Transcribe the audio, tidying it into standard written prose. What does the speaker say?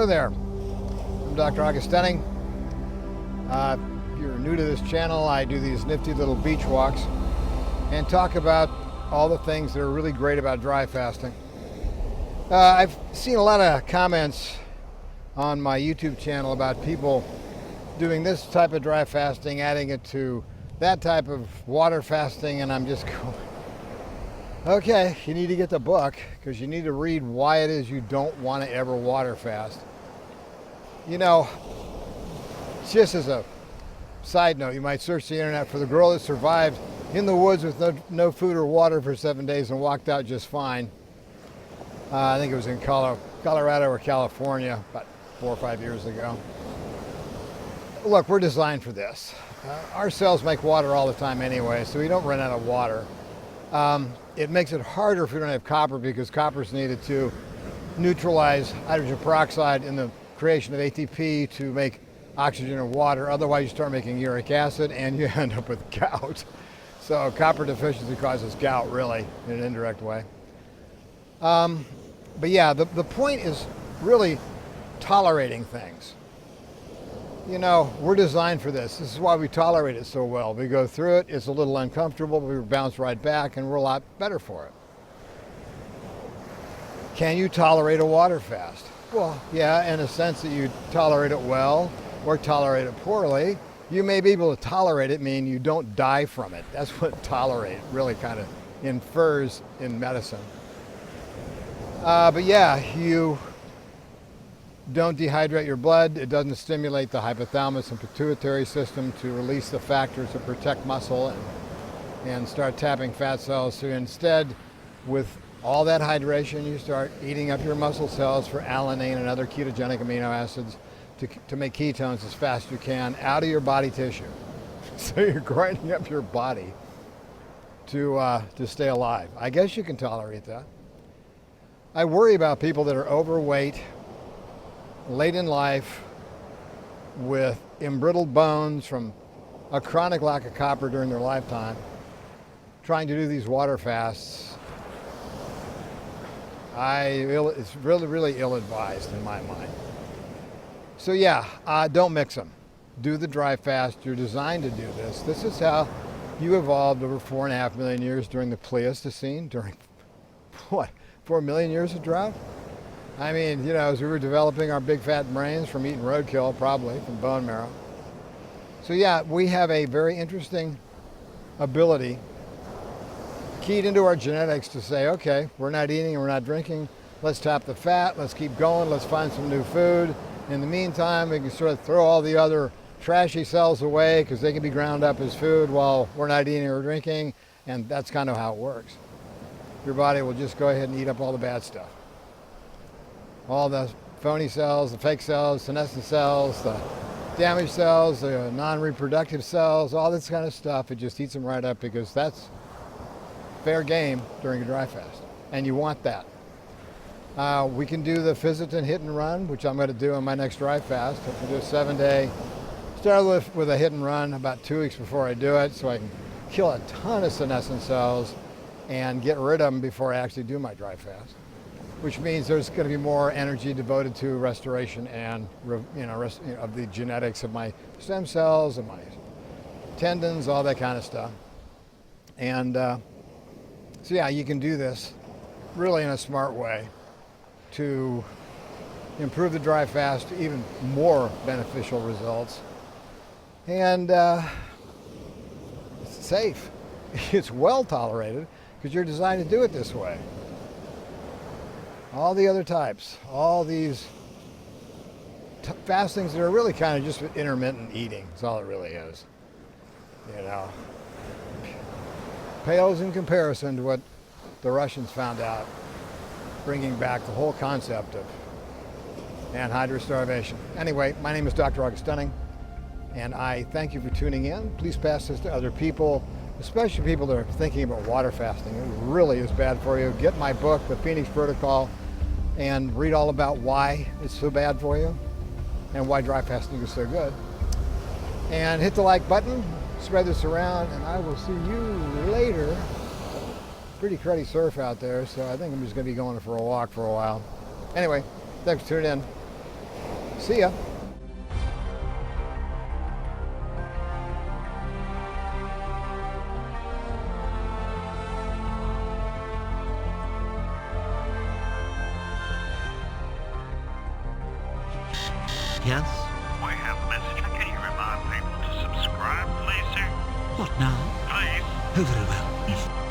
Hello there, I'm Dr. Augustine. If you're new to this channel, I do these nifty little beach walks and talk about all the things that are really great about dry fasting. I've seen a lot of comments on my YouTube channel about people doing this type of dry fasting, adding it to that type of water fasting, and I'm just going, okay, you need to get the book because you need to read why it is you don't want to ever water fast. You know, just as a side note, you might search the internet for the girl that survived in the woods with no food or water for 7 days and walked out just fine. I think it was in Colorado or California about 4 or 5 years ago. Look, we're designed for this. Our cells make water all the time anyway, so we don't run out of water. It makes it harder if we don't have copper because copper is needed to neutralize hydrogen peroxide in the creation of ATP to make oxygen and water. Otherwise, you start making uric acid and you end up with gout. So copper deficiency causes gout, really, in an indirect way. But yeah, the point is really tolerating things. You know, we're designed for this. This is why we tolerate it so well. We go through it, it's a little uncomfortable, but we bounce right back, and we're a lot better for it. Can you tolerate a water fast? Well, yeah, in a sense that you tolerate it well or tolerate it poorly. You may be able to tolerate it, meaning you don't die from it. That's what tolerate really kind of infers in medicine. But yeah, you don't dehydrate your blood. It doesn't stimulate the hypothalamus and pituitary system to release the factors that protect muscle and start tapping fat cells. So instead, with all that hydration, you start eating up your muscle cells for alanine and other ketogenic amino acids to make ketones as fast as you can out of your body tissue. So you're grinding up your body to stay alive. I guess you can tolerate that. I worry about people that are overweight, late in life, with embrittled bones from a chronic lack of copper during their lifetime, trying to do these water fasts. It's really, really ill-advised in my mind. So yeah, don't mix them. Do the dry fast. You're designed to do this. This is how you evolved over 4.5 million years during the Pleistocene, during, what, 4 million years of drought? I mean, you know, as we were developing our big fat brains from eating roadkill, probably, from bone marrow. So yeah, we have a very interesting ability keyed into our genetics to say, okay, we're not eating and we're not drinking. Let's tap the fat. Let's keep going. Let's find some new food. In the meantime, we can sort of throw all the other trashy cells away because they can be ground up as food while we're not eating or drinking. And that's kind of how it works. Your body will just go ahead and eat up all the bad stuff. All the phony cells, the fake cells, senescent cells, the damaged cells, the non-reproductive cells, all this kind of stuff. It just eats them right up because that's fair game during a dry fast. And you want that. We can do the Fisetin hit and run, which I'm going to do on my next dry fast. I'll do a 7-day. Start with a hit and run about 2 weeks before I do it so I can kill a ton of senescent cells and get rid of them before I actually do my dry fast. Which means there's going to be more energy devoted to restoration and of the genetics of my stem cells and my tendons, all that kind of stuff. And so yeah, you can do this really in a smart way to improve the dry fast to even more beneficial results. And it's safe. It's well tolerated because you're designed to do it this way. All the other types, all these fastings that are really kind of just intermittent eating, that's all it really is. You know, pales in comparison to what the Russians found out, bringing back the whole concept of anhydrous starvation. Anyway, my name is Dr. Augustine, and I thank you for tuning in. Please pass this to other people, especially people that are thinking about water fasting. It really is bad for you. Get my book, The Phoenix Protocol, and read all about why it's so bad for you and why dry fasting is so good. And hit the like button, spread this around, and I will see you later. Pretty cruddy surf out there, so I think I'm just going to be going for a walk for a while. Anyway, thanks for tuning in. See ya. Yes? We have a message. Can you remind people to subscribe, please, sir? What now? Please. Oh, very well.